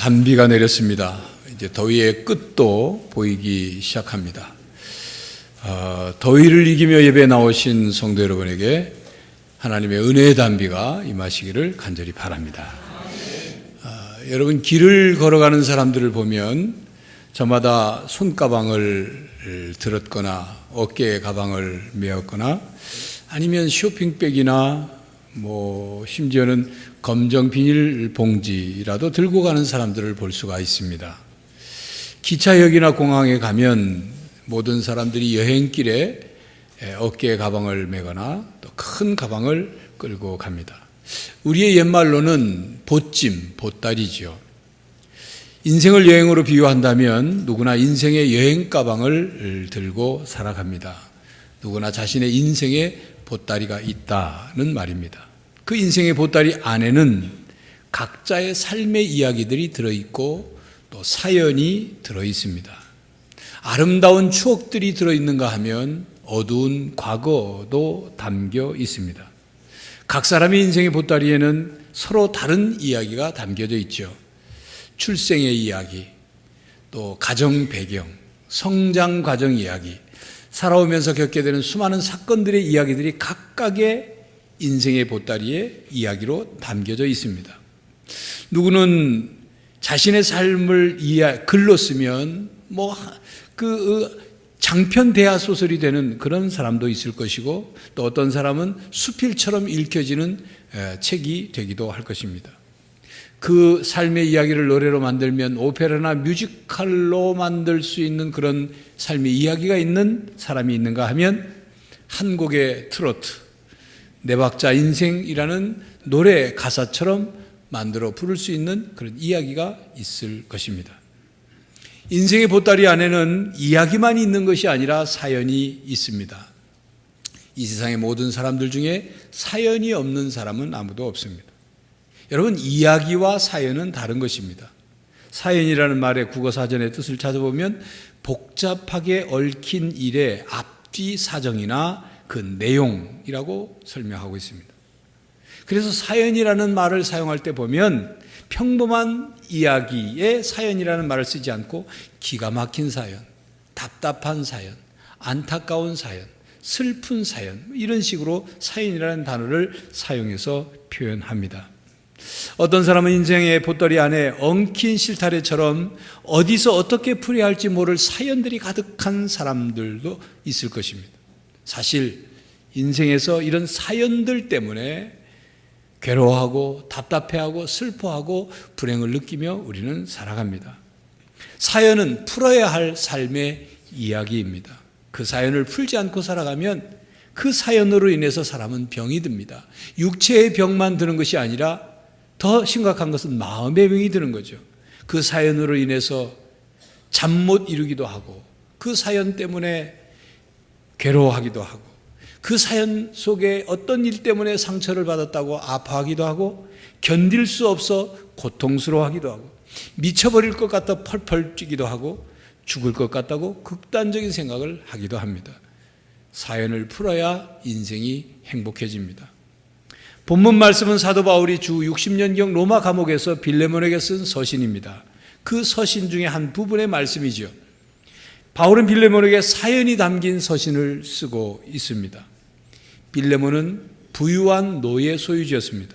단비가 내렸습니다. 이제 더위의 끝도 보이기 시작합니다. 더위를 이기며 예배에 나오신 성도 여러분에게 하나님의 은혜의 단비가 임하시기를 간절히 바랍니다. 여러분, 길을 걸어가는 사람들을 보면 저마다 손가방을 들었거나 어깨에 가방을 메었거나 아니면 쇼핑백이나 심지어는 검정 비닐봉지라도 들고 가는 사람들을 볼 수가 있습니다. 기차역이나 공항에 가면 모든 사람들이 여행길에 어깨에 가방을 메거나 또 큰 가방을 끌고 갑니다. 우리의 옛말로는 보찜, 보따리지요. 인생을 여행으로 비유한다면 누구나 인생의 여행 가방을 들고 살아갑니다. 누구나 자신의 인생에 보따리가 있다는 말입니다. 그 인생의 보따리 안에는 각자의 삶의 이야기들이 들어있고 또 사연이 들어있습니다. 아름다운 추억들이 들어있는가 하면 어두운 과거도 담겨 있습니다. 각 사람의 인생의 보따리에는 서로 다른 이야기가 담겨져 있죠. 출생의 이야기, 또 가정 배경, 성장 과정 이야기, 살아오면서 겪게 되는 수많은 사건들의 이야기들이 각각의 인생의 보따리에 이야기로 담겨져 있습니다. 누구는 자신의 삶을 글로 쓰면 장편 대하 소설이 되는 그런 사람도 있을 것이고, 또 어떤 사람은 수필처럼 읽혀지는 책이 되기도 할 것입니다. 그 삶의 이야기를 노래로 만들면 오페라나 뮤지컬로 만들 수 있는 그런 삶의 이야기가 있는 사람이 있는가 하면 한 곡의 트로트, 네 박자 인생이라는 노래 가사처럼 만들어 부를 수 있는 그런 이야기가 있을 것입니다. 인생의 보따리 안에는 이야기만 있는 것이 아니라 사연이 있습니다. 이 세상의 모든 사람들 중에 사연이 없는 사람은 아무도 없습니다. 여러분, 이야기와 사연은 다른 것입니다. 사연이라는 말의 국어사전의 뜻을 찾아보면 복잡하게 얽힌 일의 앞뒤 사정이나 그 내용이라고 설명하고 있습니다. 그래서 사연이라는 말을 사용할 때 보면 평범한 이야기에 사연이라는 말을 쓰지 않고 기가 막힌 사연, 답답한 사연, 안타까운 사연, 슬픈 사연, 이런 식으로 사연이라는 단어를 사용해서 표현합니다. 어떤 사람은 인생의 보따리 안에 엉킨 실타래처럼 어디서 어떻게 풀어야 할지 모를 사연들이 가득한 사람들도 있을 것입니다. 사실 인생에서 이런 사연들 때문에 괴로워하고 답답해하고 슬퍼하고 불행을 느끼며 우리는 살아갑니다. 사연은 풀어야 할 삶의 이야기입니다. 그 사연을 풀지 않고 살아가면 그 사연으로 인해서 사람은 병이 듭니다. 육체의 병만 드는 것이 아니라 더 심각한 것은 마음의 병이 드는 거죠. 그 사연으로 인해서 잠 못 이루기도 하고, 그 사연 때문에 괴로워하기도 하고, 그 사연 속에 어떤 일 때문에 상처를 받았다고 아파하기도 하고, 견딜 수 없어 고통스러워하기도 하고, 미쳐버릴 것 같아 펄펄 뛰기도 하고, 죽을 것 같다고 극단적인 생각을 하기도 합니다. 사연을 풀어야 인생이 행복해집니다. 본문 말씀은 사도 바울이 주 60년경 로마 감옥에서 빌레몬에게 쓴 서신입니다. 그 서신 중에 한 부분의 말씀이죠. 바울은 빌레몬에게 사연이 담긴 서신을 쓰고 있습니다. 빌레몬은 부유한 노예 소유주였습니다.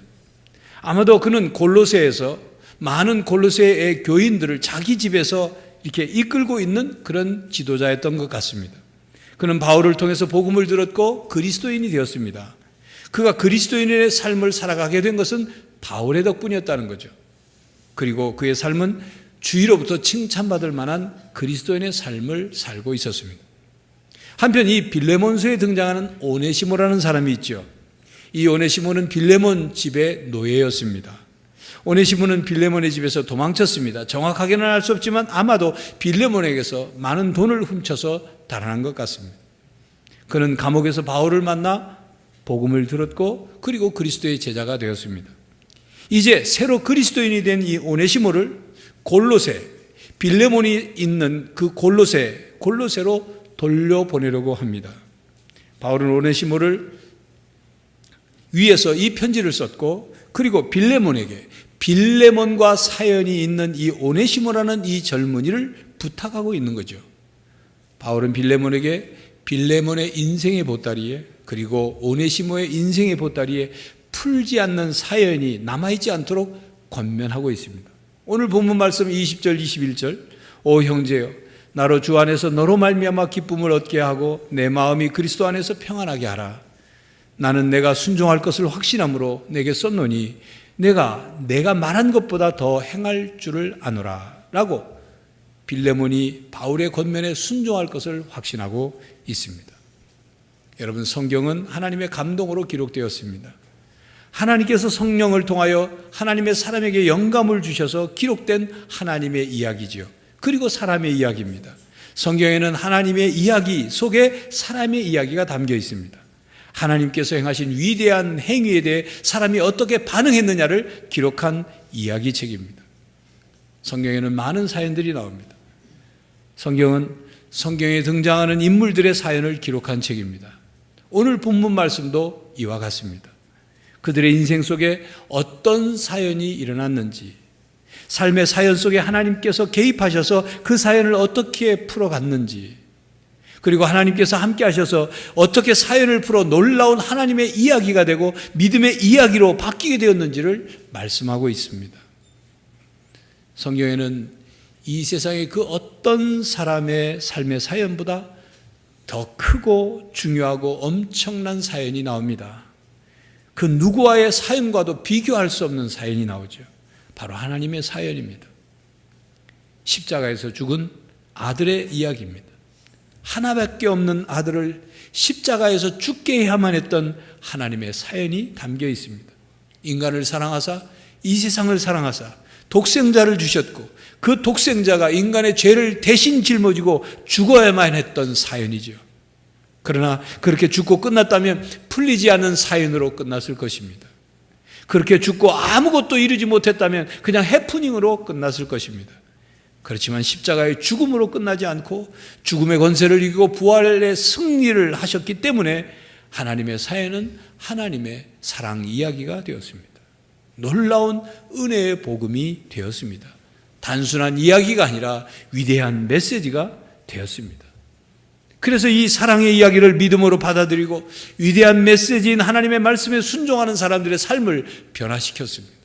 아마도 그는 골로새에서 많은 골로새의 교인들을 자기 집에서 이렇게 이끌고 있는 그런 지도자였던 것 같습니다. 그는 바울을 통해서 복음을 들었고 그리스도인이 되었습니다. 그가 그리스도인의 삶을 살아가게 된 것은 바울의 덕분이었다는 거죠. 그리고 그의 삶은 주위로부터 칭찬받을 만한 그리스도인의 삶을 살고 있었습니다. 한편 이 빌레몬서에 등장하는 오네시모라는 사람이 있죠. 이 오네시모는 빌레몬 집의 노예였습니다. 오네시모는 빌레몬의 집에서 도망쳤습니다. 정확하게는 알 수 없지만 아마도 빌레몬에게서 많은 돈을 훔쳐서 달아난 것 같습니다. 그는 감옥에서 바울을 만나 복음을 들었고 그리고 그리스도의 제자가 되었습니다. 이제 새로 그리스도인이 된 이 오네시모를 골로새, 빌레몬이 있는 그 골로새로 돌려보내려고 합니다. 바울은 오네시모를 위해서 이 편지를 썼고, 그리고 빌레몬에게 빌레몬과 사연이 있는 이 오네시모라는 이 젊은이를 부탁하고 있는 거죠. 바울은 빌레몬에게 빌레몬의 인생의 보따리에 그리고 오네시모의 인생의 보따리에 풀지 않는 사연이 남아있지 않도록 권면하고 있습니다. 오늘 본문 말씀 20절 21절 오 형제여 나로 주 안에서 너로 말미암아 기쁨을 얻게 하고 내 마음이 그리스도 안에서 평안하게 하라. 나는 내가 순종할 것을 확신함으로 내게 썼노니 내가 말한 것보다 더 행할 줄을 아노라 라고 빌레몬이 바울의 권면에 순종할 것을 확신하고 있습니다. 여러분, 성경은 하나님의 감동으로 기록되었습니다. 하나님께서 성령을 통하여 하나님의 사람에게 영감을 주셔서 기록된 하나님의 이야기죠. 그리고 사람의 이야기입니다. 성경에는 하나님의 이야기 속에 사람의 이야기가 담겨 있습니다. 하나님께서 행하신 위대한 행위에 대해 사람이 어떻게 반응했느냐를 기록한 이야기책입니다. 성경에는 많은 사연들이 나옵니다. 성경은 성경에 등장하는 인물들의 사연을 기록한 책입니다. 오늘 본문 말씀도 이와 같습니다. 그들의 인생 속에 어떤 사연이 일어났는지, 삶의 사연 속에 하나님께서 개입하셔서 그 사연을 어떻게 풀어갔는지, 그리고 하나님께서 함께 하셔서 어떻게 사연을 풀어 놀라운 하나님의 이야기가 되고 믿음의 이야기로 바뀌게 되었는지를 말씀하고 있습니다. 성경에는 이 세상의 그 어떤 사람의 삶의 사연보다 더 크고 중요하고 엄청난 사연이 나옵니다. 그 누구와의 사연과도 비교할 수 없는 사연이 나오죠. 바로 하나님의 사연입니다. 십자가에서 죽은 아들의 이야기입니다. 하나밖에 없는 아들을 십자가에서 죽게 해야만 했던 하나님의 사연이 담겨 있습니다. 인간을 사랑하사 이 세상을 사랑하사 독생자를 주셨고 그 독생자가 인간의 죄를 대신 짊어지고 죽어야만 했던 사연이죠. 그러나 그렇게 죽고 끝났다면 풀리지 않은 사연으로 끝났을 것입니다. 그렇게 죽고 아무것도 이루지 못했다면 그냥 해프닝으로 끝났을 것입니다. 그렇지만 십자가의 죽음으로 끝나지 않고 죽음의 권세를 이기고 부활의 승리를 하셨기 때문에 하나님의 사연은 하나님의 사랑 이야기가 되었습니다. 놀라운 은혜의 복음이 되었습니다. 단순한 이야기가 아니라 위대한 메시지가 되었습니다. 그래서 이 사랑의 이야기를 믿음으로 받아들이고 위대한 메시지인 하나님의 말씀에 순종하는 사람들의 삶을 변화시켰습니다.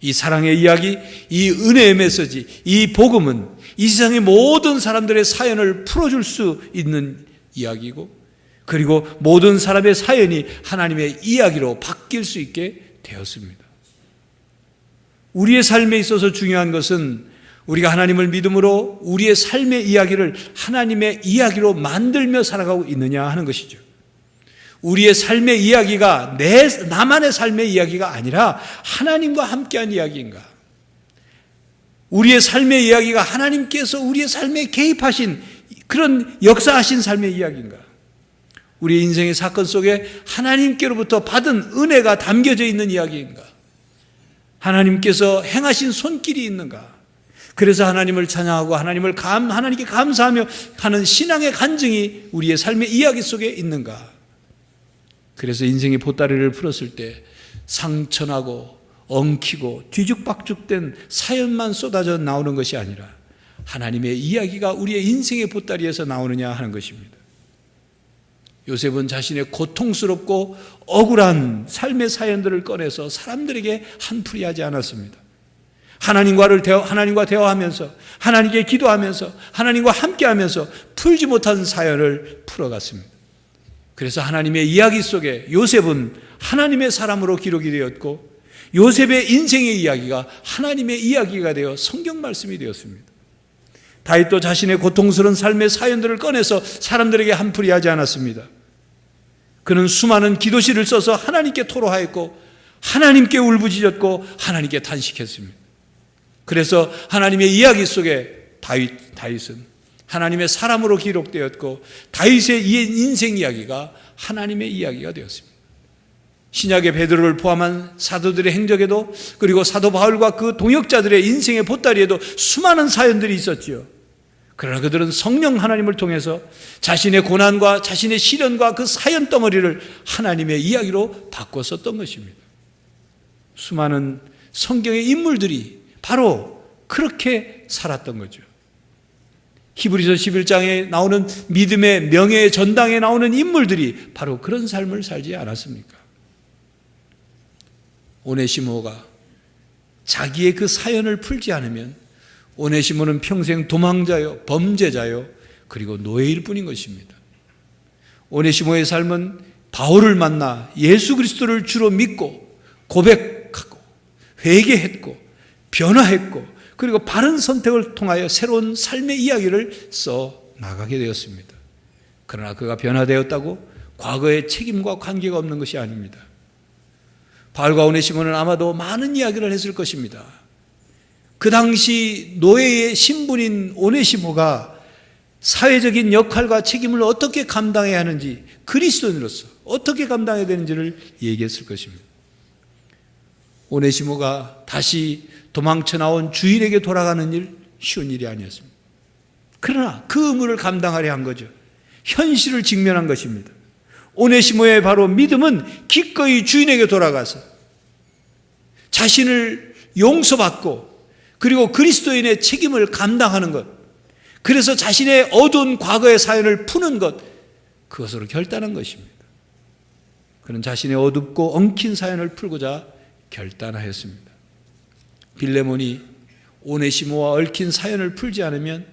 이 사랑의 이야기, 이 은혜의 메시지, 이 복음은 이 세상의 모든 사람들의 사연을 풀어줄 수 있는 이야기고, 그리고 모든 사람의 사연이 하나님의 이야기로 바뀔 수 있게 되었습니다. 우리의 삶에 있어서 중요한 것은 우리가 하나님을 믿음으로 우리의 삶의 이야기를 하나님의 이야기로 만들며 살아가고 있느냐 하는 것이죠. 우리의 삶의 이야기가 나만의 삶의 이야기가 아니라 하나님과 함께한 이야기인가? 우리의 삶의 이야기가 하나님께서 우리의 삶에 개입하신 그런 역사하신 삶의 이야기인가? 우리의 인생의 사건 속에 하나님께로부터 받은 은혜가 담겨져 있는 이야기인가? 하나님께서 행하신 손길이 있는가? 그래서 하나님을 찬양하고 하나님께 감사하며 하는 신앙의 간증이 우리의 삶의 이야기 속에 있는가? 그래서 인생의 보따리를 풀었을 때 상처나고 엉키고 뒤죽박죽된 사연만 쏟아져 나오는 것이 아니라 하나님의 이야기가 우리의 인생의 보따리에서 나오느냐 하는 것입니다. 요셉은 자신의 고통스럽고 억울한 삶의 사연들을 꺼내서 사람들에게 한풀이하지 않았습니다. 하나님과 대화하면서 하나님께 기도하면서 하나님과 함께하면서 풀지 못한 사연을 풀어갔습니다. 그래서 하나님의 이야기 속에 요셉은 하나님의 사람으로 기록이 되었고 요셉의 인생의 이야기가 하나님의 이야기가 되어 성경 말씀이 되었습니다. 다윗도 자신의 고통스러운 삶의 사연들을 꺼내서 사람들에게 한풀이하지 않았습니다. 그는 수많은 기도시를 써서 하나님께 토로하였고 하나님께 울부짖었고 하나님께 탄식했습니다. 그래서 하나님의 이야기 속에 다윗은 하나님의 사람으로 기록되었고 다윗의 인생 이야기가 하나님의 이야기가 되었습니다. 신약의 베드로를 포함한 사도들의 행적에도 그리고 사도 바울과 그 동역자들의 인생의 보따리에도 수많은 사연들이 있었지요. 그러나 그들은 성령 하나님을 통해서 자신의 고난과 자신의 시련과 그 사연 덩어리를 하나님의 이야기로 바꿔 썼던 것입니다. 수많은 성경의 인물들이 바로 그렇게 살았던 거죠. 히브리서 11장에 나오는 믿음의 명예의 전당에 나오는 인물들이 바로 그런 삶을 살지 않았습니까? 오네시모가 자기의 그 사연을 풀지 않으면 오네시모는 평생 도망자요, 범죄자요, 그리고 노예일 뿐인 것입니다. 오네시모의 삶은 바울을 만나 예수 그리스도를 주로 믿고 고백하고 회개했고 변화했고 그리고 바른 선택을 통하여 새로운 삶의 이야기를 써 나가게 되었습니다. 그러나 그가 변화되었다고 과거의 책임과 관계가 없는 것이 아닙니다. 바울과 오네시모는 아마도 많은 이야기를 했을 것입니다. 그 당시 노예의 신분인 오네시모가 사회적인 역할과 책임을 어떻게 감당해야 하는지, 그리스도인으로서 어떻게 감당해야 되는지를 얘기했을 것입니다. 오네시모가 다시 도망쳐 나온 주인에게 돌아가는 일, 쉬운 일이 아니었습니다. 그러나 그 의무를 감당하려 한 거죠. 현실을 직면한 것입니다. 오네시모의 바로 믿음은 기꺼이 주인에게 돌아가서 자신을 용서받고 그리고 그리스도인의 책임을 감당하는 것, 그래서 자신의 어두운 과거의 사연을 푸는 것, 그것으로 결단한 것입니다. 그는 자신의 어둡고 엉킨 사연을 풀고자 결단하였습니다. 빌레몬이 오네시모와 얽힌 사연을 풀지 않으면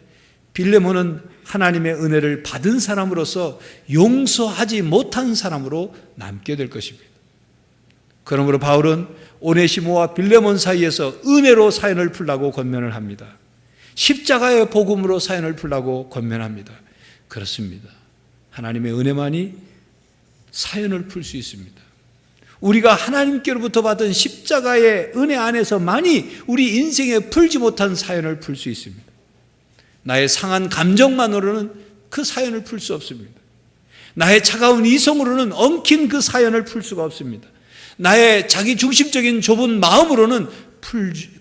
빌레몬은 하나님의 은혜를 받은 사람으로서 용서하지 못한 사람으로 남게 될 것입니다. 그러므로 바울은 오네시모와 빌레몬 사이에서 은혜로 사연을 풀라고 권면을 합니다. 십자가의 복음으로 사연을 풀라고 권면합니다. 그렇습니다. 하나님의 은혜만이 사연을 풀 수 있습니다. 우리가 하나님께로부터 받은 십자가의 은혜 안에서만이 우리 인생에 풀지 못한 사연을 풀 수 있습니다. 나의 상한 감정만으로는 그 사연을 풀 수 없습니다. 나의 차가운 이성으로는 엉킨 그 사연을 풀 수가 없습니다. 나의 자기 중심적인 좁은 마음으로는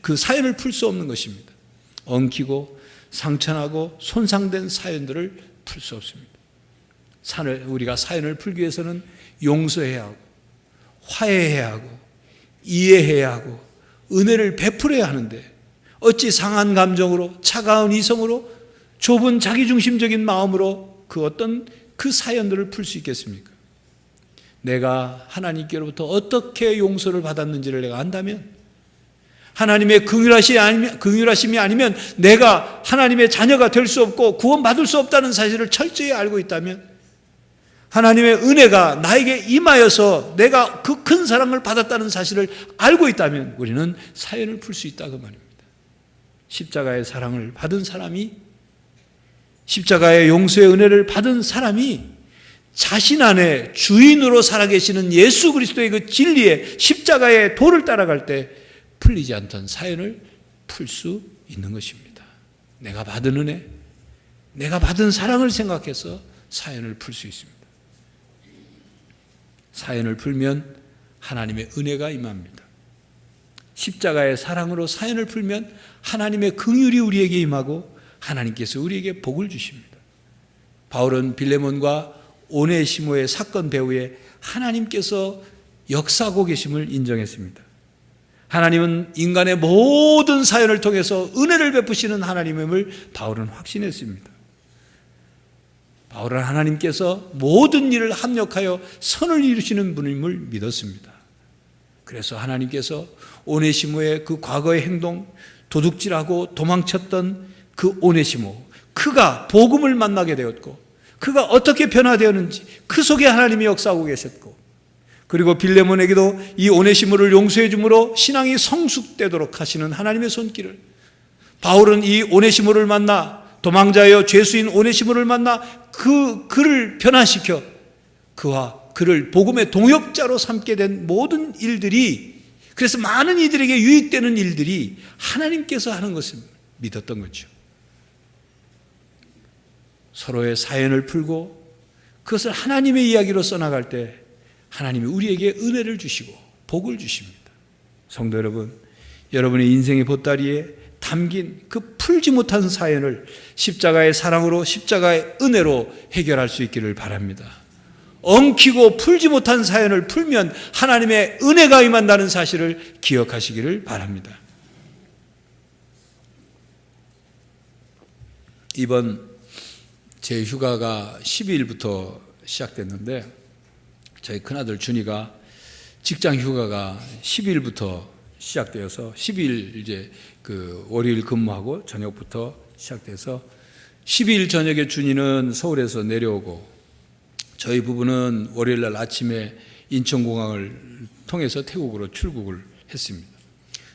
그 사연을 풀 수 없는 것입니다. 엉키고 상처나고 손상된 사연들을 풀 수 없습니다. 우리가 사연을 풀기 위해서는 용서해야 하고 화해해야 하고 이해해야 하고 은혜를 베풀어야 하는데, 어찌 상한 감정으로 차가운 이성으로 좁은 자기중심적인 마음으로 그 사연들을 풀 수 있겠습니까? 내가 하나님께로부터 어떻게 용서를 받았는지를 내가 안다면, 하나님의 긍휼하심이 아니면 내가 하나님의 자녀가 될 수 없고 구원받을 수 없다는 사실을 철저히 알고 있다면, 하나님의 은혜가 나에게 임하여서 내가 그 큰 사랑을 받았다는 사실을 알고 있다면 우리는 사연을 풀 수 있다 그 말입니다. 십자가의 사랑을 받은 사람이, 십자가의 용서의 은혜를 받은 사람이 자신 안에 주인으로 살아계시는 예수 그리스도의 그 진리의 십자가의 도를 따라갈 때 풀리지 않던 사연을 풀 수 있는 것입니다. 내가 받은 은혜, 내가 받은 사랑을 생각해서 사연을 풀 수 있습니다. 사연을 풀면 하나님의 은혜가 임합니다. 십자가의 사랑으로 사연을 풀면 하나님의 긍휼이 우리에게 임하고 하나님께서 우리에게 복을 주십니다. 바울은 빌레몬과 오네시모의 사건 배후에 하나님께서 역사하고 계심을 인정했습니다. 하나님은 인간의 모든 사연을 통해서 은혜를 베푸시는 하나님임을 바울은 확신했습니다. 바울은 하나님께서 모든 일을 합력하여 선을 이루시는 분임을 믿었습니다. 그래서 하나님께서 오네시모의 그 과거의 행동, 도둑질하고 도망쳤던 그 오네시모, 그가 복음을 만나게 되었고 그가 어떻게 변화되었는지 그 속에 하나님이 역사하고 계셨고, 그리고 빌레몬에게도 이 오네시모를 용서해 줌으로 신앙이 성숙되도록 하시는 하나님의 손길을, 바울은 이 오네시모를 만나, 도망자여 죄수인 오네시모를 만나 그를 변화시켜 그를 복음의 동역자로 삼게 된 모든 일들이, 그래서 많은 이들에게 유익되는 일들이 하나님께서 하는 것을 믿었던 거죠. 서로의 사연을 풀고 그것을 하나님의 이야기로 써나갈 때 하나님이 우리에게 은혜를 주시고 복을 주십니다. 성도 여러분, 여러분의 인생의 보따리에 담긴 그 풀지 못한 사연을 십자가의 사랑으로, 십자가의 은혜로 해결할 수 있기를 바랍니다. 엉키고 풀지 못한 사연을 풀면 하나님의 은혜가 임한다는 사실을 기억하시기를 바랍니다. 이번 제 휴가가 12일부터 시작됐는데 저희 큰아들 준이가 직장 휴가가 12일부터 시작되어서 12일 이제 그 월요일 근무하고 저녁부터 시작돼서 12일 저녁에 준이는 서울에서 내려오고 저희 부부는 월요일 날 아침에 인천공항을 통해서 태국으로 출국을 했습니다.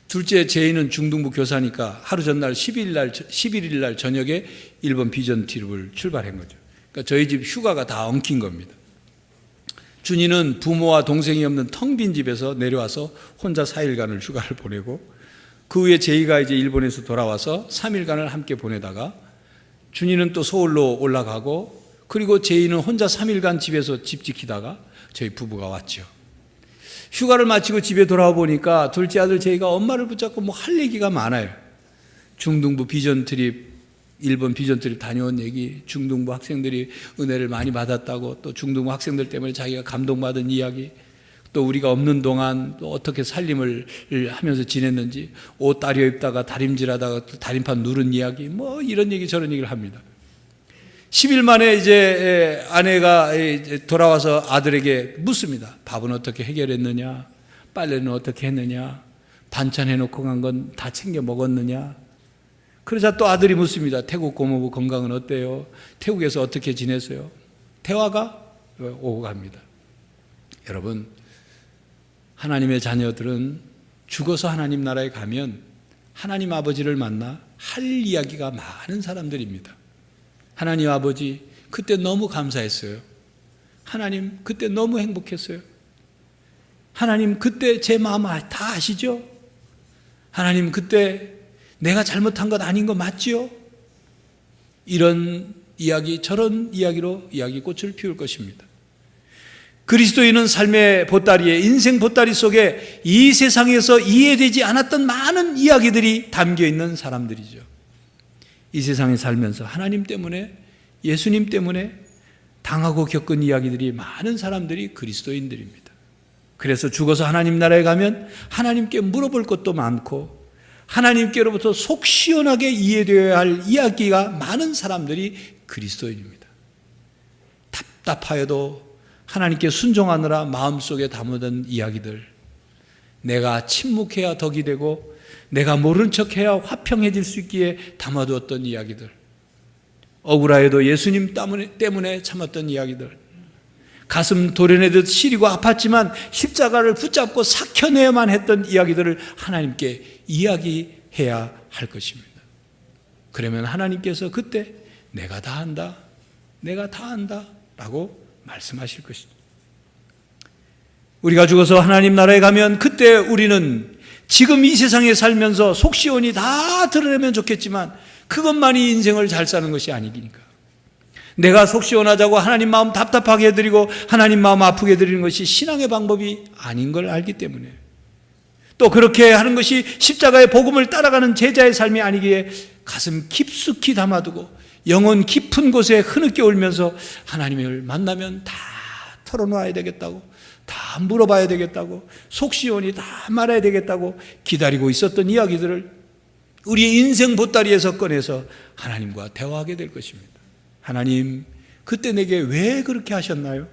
둘째 제이는 중등부 교사니까 하루 전날 11일 날 저녁에 일본 비전 트립을 출발한 거죠. 그러니까 저희 집 휴가가 다 엉킨 겁니다. 준이는 부모와 동생이 없는 텅 빈 집에서 내려와서 혼자 4일간을 휴가를 보내고 그 후에 제이가 이제 일본에서 돌아와서 3일간을 함께 보내다가 준이는 또 서울로 올라가고 그리고 제이는 혼자 3일간 집에서 집 지키다가 저희 부부가 왔죠. 휴가를 마치고 집에 돌아와 보니까 둘째 아들 제이가 엄마를 붙잡고 뭐 할 얘기가 많아요. 중등부 비전 트립, 일본 비전 트립 다녀온 얘기, 중등부 학생들이 은혜를 많이 받았다고, 또 중등부 학생들 때문에 자기가 감동받은 이야기, 또 우리가 없는 동안 또 어떻게 살림을 하면서 지냈는지, 옷 다려 입다가 다림질하다가 다림판 누른 이야기, 뭐 이런 얘기 저런 얘기를 합니다. 10일 만에 이제 아내가 돌아와서 아들에게 묻습니다. 밥은 어떻게 해결했느냐? 빨래는 어떻게 했느냐? 반찬 해놓고 간 건 다 챙겨 먹었느냐? 그러자 또 아들이 묻습니다. 태국 고모부 건강은 어때요? 태국에서 어떻게 지내세요? 대화가 오고 갑니다. 여러분, 하나님의 자녀들은 죽어서 하나님 나라에 가면 하나님 아버지를 만나 할 이야기가 많은 사람들입니다. 하나님 아버지, 그때 너무 감사했어요. 하나님, 그때 너무 행복했어요. 하나님, 그때 제 마음 다 아시죠? 하나님, 그때 내가 잘못한 것 아닌 거 맞지요? 이런 이야기, 저런 이야기로 이야기 꽃을 피울 것입니다. 그리스도인은 삶의 보따리에, 인생 보따리 속에 이 세상에서 이해되지 않았던 많은 이야기들이 담겨 있는 사람들이죠. 이 세상에 살면서 하나님 때문에, 예수님 때문에 당하고 겪은 이야기들이 많은 사람들이 그리스도인들입니다. 그래서 죽어서 하나님 나라에 가면 하나님께 물어볼 것도 많고 하나님께로부터 속 시원하게 이해되어야 할 이야기가 많은 사람들이 그리스도인입니다. 답답하여도 하나님께 순종하느라 마음속에 담아둔 이야기들, 내가 침묵해야 덕이 되고 내가 모른 척해야 화평해질 수 있기에 담아두었던 이야기들, 억울하여도 예수님 때문에 참았던 이야기들, 가슴 도려내듯 시리고 아팠지만 십자가를 붙잡고 삭혀내야만 했던 이야기들을 하나님께 이야기해야 할 것입니다. 그러면 하나님께서 그때 내가 다 한다, 내가 다 한다 라고 말씀하실 것입니다. 우리가 죽어서 하나님 나라에 가면 그때 우리는 지금 이 세상에 살면서 속 시원히 다 드러내면 좋겠지만 그것만이 인생을 잘 사는 것이 아니니까. 내가 속 시원하자고 하나님 마음 답답하게 해드리고 하나님 마음 아프게 해드리는 것이 신앙의 방법이 아닌 걸 알기 때문에, 또 그렇게 하는 것이 십자가의 복음을 따라가는 제자의 삶이 아니기에 가슴 깊숙이 담아두고 영혼 깊은 곳에 흐느껴 울면서 하나님을 만나면 다 털어놔야 되겠다고, 다 물어봐야 되겠다고, 속 시원히 다 말해야 되겠다고 기다리고 있었던 이야기들을 우리의 인생 보따리에서 꺼내서 하나님과 대화하게 될 것입니다. 하나님, 그때 내게 왜 그렇게 하셨나요?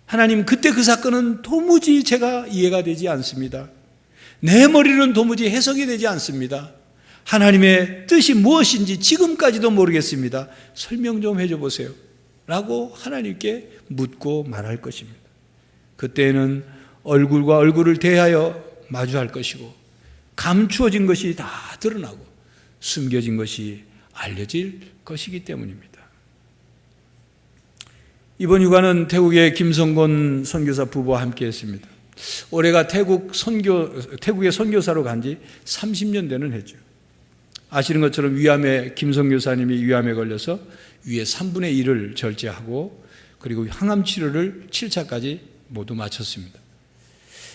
하나님, 그때 그 사건은 도무지 제가 이해가 되지 않습니다. 내 머리는 도무지 해석이 되지 않습니다. 하나님의 뜻이 무엇인지 지금까지도 모르겠습니다. 설명 좀 해줘 보세요 라고 하나님께 묻고 말할 것입니다. 그때는 얼굴과 얼굴을 대하여 마주할 것이고 감추어진 것이 다 드러나고 숨겨진 것이 알려질 것이기 때문입니다. 이번 휴가는 태국의 김성곤 선교사 부부와 함께 했습니다. 올해가 태국의 선교사로 간 지 30년 되는 해죠. 아시는 것처럼 위암에, 김선교사님이 위암에 걸려서 위에 3분의 1을 절제하고 그리고 항암 치료를 7차까지 모두 마쳤습니다.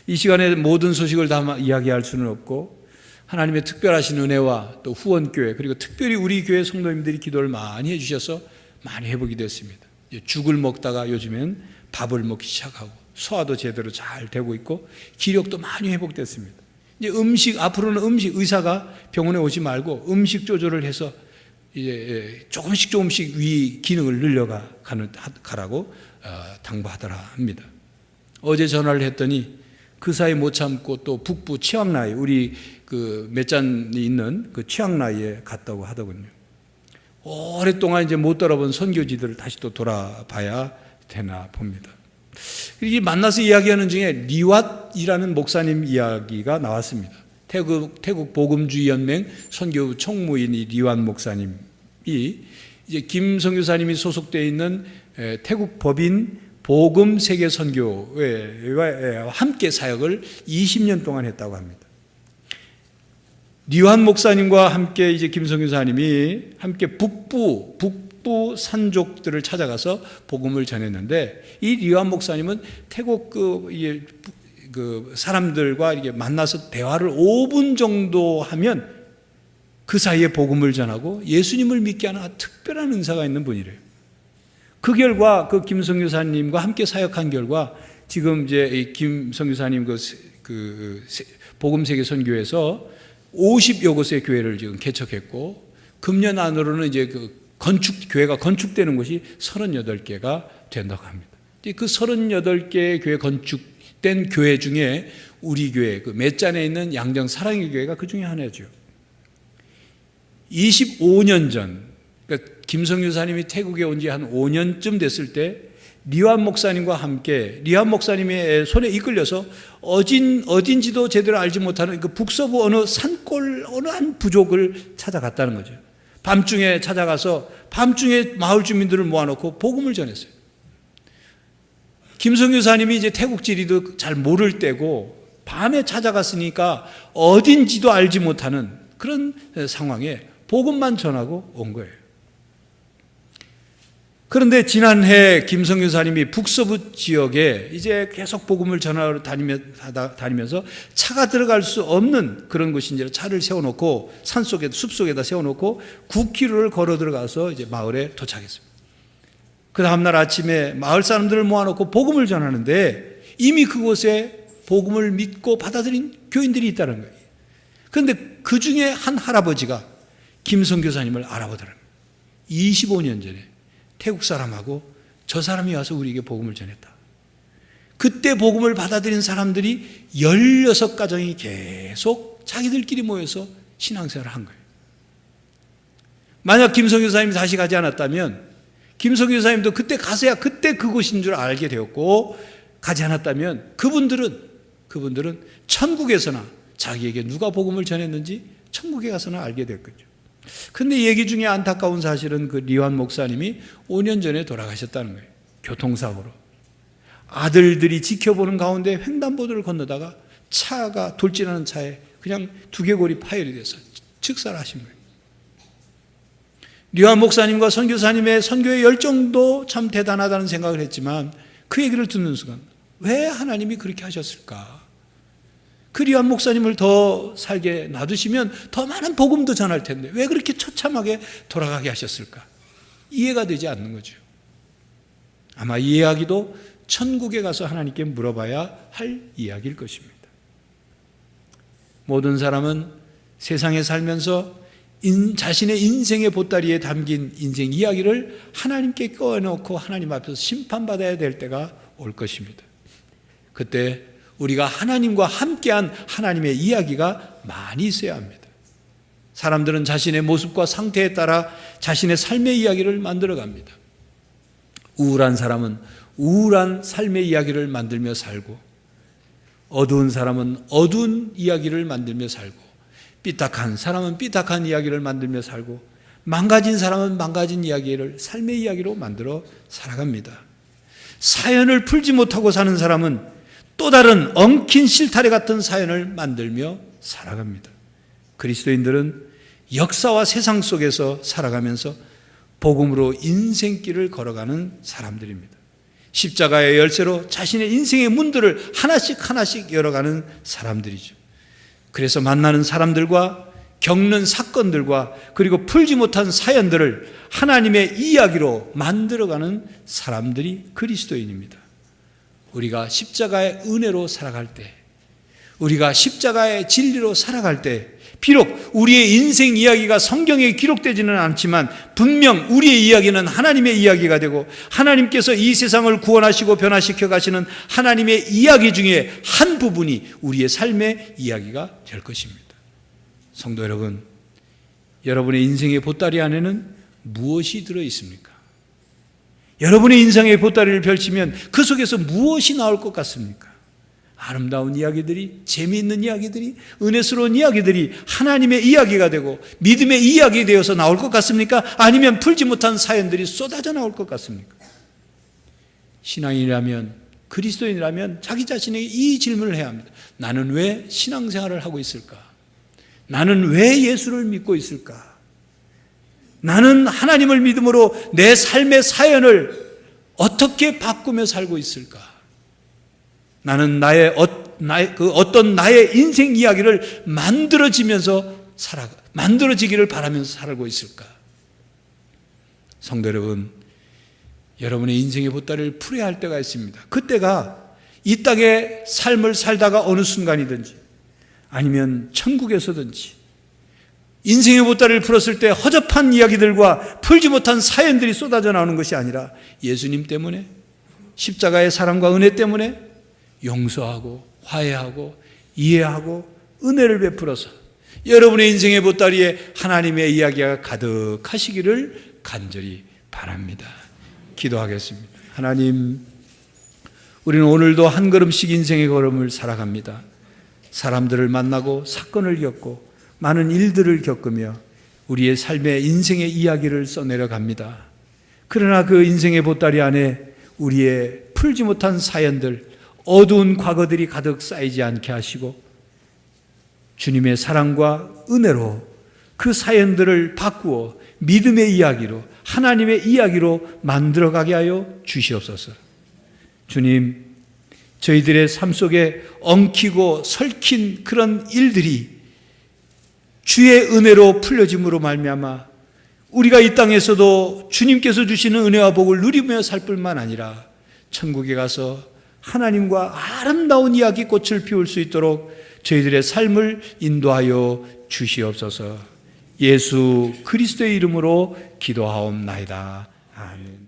이 시간에 모든 소식을 다 이야기할 수는 없고 하나님의 특별하신 은혜와 또 후원교회, 그리고 특별히 우리 교회 성도님들이 기도를 많이 해주셔서 많이 회복이 됐습니다. 죽을 먹다가 요즘엔 밥을 먹기 시작하고 소화도 제대로 잘 되고 있고 기력도 많이 회복됐습니다. 이제 앞으로는 의사가 병원에 오지 말고 음식 조절을 해서 이제 조금씩 위 기능을 가라고 당부하더라 합니다. 어제 전화를 했더니 그 사이 못 참고 또 북부 치앙라이, 우리 그 맷잔이 있는 그 치앙라이에 갔다고 하더군요. 오랫동안 이제 못 돌아본 선교지들을 다시 또 돌아봐야 되나 봅니다. 이 만나서 이야기하는 중에 리왓이라는 목사님 이야기가 나왔습니다. 태국 복음주의연맹 선교 총무인 리왓 목사님이 이제 김 선교사님이 소속되어 있는 태국 법인 복음 세계 선교회와 함께 사역을 20년 동안 했다고 합니다. 리완 목사님과 함께 이제 김 선교사님이 함께 북부 산족들을 찾아가서 복음을 전했는데, 이 리완 목사님은 태국 그 사람들과 이렇게 만나서 대화를 5분 정도 하면 그 사이에 복음을 전하고 예수님을 믿게 하는 특별한 은사가 있는 분이래요. 그 결과 그 김 선교사님과 함께 사역한 결과 지금 이제 김 선교사님 그 복음 세계 선교에서 50여 곳의 교회를 지금 개척했고, 금년 안으로는 이제 교회가 건축되는 곳이 38개가 된다고 합니다. 그 38개의 교회 건축된 교회 중에 우리 교회, 그 맷잔에 있는 양정 사랑의 교회가 그 중에 하나죠. 25년 전, 그러니까 김성규 사님이 태국에 온 지 한 5년쯤 됐을 때 리완 목사님과 함께 리완 목사님의 손에 이끌려서 어딘지도 제대로 알지 못하는 그 북서부 어느 산골 어느 한 부족을 찾아갔다는 거죠. 밤중에 찾아가서 밤중에 마을 주민들을 모아놓고 복음을 전했어요. 김성규 사님이 이제 태국 지리도 잘 모를 때고 밤에 찾아갔으니까 어딘지도 알지 못하는 그런 상황에 복음만 전하고 온 거예요. 그런데 지난해 김성규 사님이 북서부 지역에 이제 계속 복음을 전하러 다니면서 차가 들어갈 수 없는 그런 곳인지 차를 세워놓고 숲속에다 세워놓고 9km를 걸어 들어가서 이제 마을에 도착했습니다. 그 다음날 아침에 마을 사람들을 모아놓고 복음을 전하는데 이미 그곳에 복음을 믿고 받아들인 교인들이 있다는 거예요. 그런데 그 중에 한 할아버지가 김성규 사님을 알아보더라고요. 25년 전에 태국 사람하고 저 사람이 와서 우리에게 복음을 전했다. 그때 복음을 받아들인 사람들이 16가정이 계속 자기들끼리 모여서 신앙생활을 한 거예요. 만약 김성규 사님이 다시 가지 않았다면, 김성규 사님도 그때 가서야 그때 그곳인 줄 알게 되었고, 가지 않았다면 그분들은 천국에서나 자기에게 누가 복음을 전했는지 천국에 가서나 알게 됐겠죠. 근데 얘기 중에 안타까운 사실은 그 리완 목사님이 5년 전에 돌아가셨다는 거예요. 교통사고로. 아들들이 지켜보는 가운데 횡단보도를 건너다가 차가 돌진하는 차에 그냥 두개골이 파열이 돼서 즉사를 하신 거예요. 리완 목사님과 선교사님의 선교의 열정도 참 대단하다는 생각을 했지만 그 얘기를 듣는 순간 왜 하나님이 그렇게 하셨을까? 그 리완 목사님을 더 살게 놔두시면 더 많은 복음도 전할 텐데 왜 그렇게 처참하게 돌아가게 하셨을까? 이해가 되지 않는 거죠. 아마 이 이야기도 천국에 가서 하나님께 물어봐야 할 이야기일 것입니다. 모든 사람은 세상에 살면서 자신의 인생의 보따리에 담긴 인생 이야기를 하나님께 꺼내놓고 하나님 앞에서 심판받아야 될 때가 올 것입니다. 그때 우리가 하나님과 함께한 하나님의 이야기가 많이 있어야 합니다. 사람들은 자신의 모습과 상태에 따라 자신의 삶의 이야기를 만들어갑니다. 우울한 사람은 우울한 삶의 이야기를 만들며 살고, 어두운 사람은 어두운 이야기를 만들며 살고, 삐딱한 사람은 삐딱한 이야기를 만들며 살고, 망가진 사람은 망가진 이야기를 삶의 이야기로 만들어 살아갑니다. 사연을 풀지 못하고 사는 사람은 또 다른 엉킨 실타래 같은 사연을 만들며 살아갑니다. 그리스도인들은 역사와 세상 속에서 살아가면서 복음으로 인생길을 걸어가는 사람들입니다. 십자가의 열쇠로 자신의 인생의 문들을 하나씩 열어가는 사람들이죠. 그래서 만나는 사람들과 겪는 사건들과 그리고 풀지 못한 사연들을 하나님의 이야기로 만들어가는 사람들이 그리스도인입니다. 우리가 십자가의 은혜로 살아갈 때, 우리가 십자가의 진리로 살아갈 때, 비록 우리의 인생 이야기가 성경에 기록되지는 않지만 분명 우리의 이야기는 하나님의 이야기가 되고 하나님께서 이 세상을 구원하시고 변화시켜 가시는 하나님의 이야기 중에 한 부분이 우리의 삶의 이야기가 될 것입니다. 성도 여러분, 여러분의 인생의 보따리 안에는 무엇이 들어 있습니까? 여러분의 인생의 보따리를 펼치면 그 속에서 무엇이 나올 것 같습니까? 아름다운 이야기들이, 재미있는 이야기들이, 은혜스러운 이야기들이 하나님의 이야기가 되고 믿음의 이야기 되어서 나올 것 같습니까? 아니면 풀지 못한 사연들이 쏟아져 나올 것 같습니까? 신앙인이라면, 그리스도인이라면 자기 자신에게 이 질문을 해야 합니다. 나는 왜 신앙생활을 하고 있을까? 나는 왜 예수를 믿고 있을까? 나는 하나님을 믿음으로 내 삶의 사연을 어떻게 바꾸며 살고 있을까? 나는 어떤 나의 인생 이야기를 만들어지기를 바라면서 살고 있을까? 성도 여러분, 여러분의 인생의 보따리를 풀어야 할 때가 있습니다. 그때가 이 땅의 삶을 살다가 어느 순간이든지 아니면 천국에서든지 인생의 보따리를 풀었을 때 허접한 이야기들과 풀지 못한 사연들이 쏟아져 나오는 것이 아니라 예수님 때문에, 십자가의 사랑과 은혜 때문에 용서하고 화해하고 이해하고 은혜를 베풀어서 여러분의 인생의 보따리에 하나님의 이야기가 가득하시기를 간절히 바랍니다. 기도하겠습니다. 하나님, 우리는 오늘도 한 걸음씩 인생의 걸음을 살아갑니다. 사람들을 만나고 사건을 겪고 많은 일들을 겪으며 우리의 삶의 인생의 이야기를 써내려 갑니다. 그러나 그 인생의 보따리 안에 우리의 풀지 못한 사연들, 어두운 과거들이 가득 쌓이지 않게 하시고 주님의 사랑과 은혜로 그 사연들을 바꾸어 믿음의 이야기로, 하나님의 이야기로 만들어가게 하여 주시옵소서. 주님, 저희들의 삶 속에 엉키고 설킨 그런 일들이 주의 은혜로 풀려짐으로 말미암아 우리가 이 땅에서도 주님께서 주시는 은혜와 복을 누리며 살 뿐만 아니라 천국에 가서 하나님과 아름다운 이야기 꽃을 피울 수 있도록 저희들의 삶을 인도하여 주시옵소서. 예수 그리스도의 이름으로 기도하옵나이다. 아멘.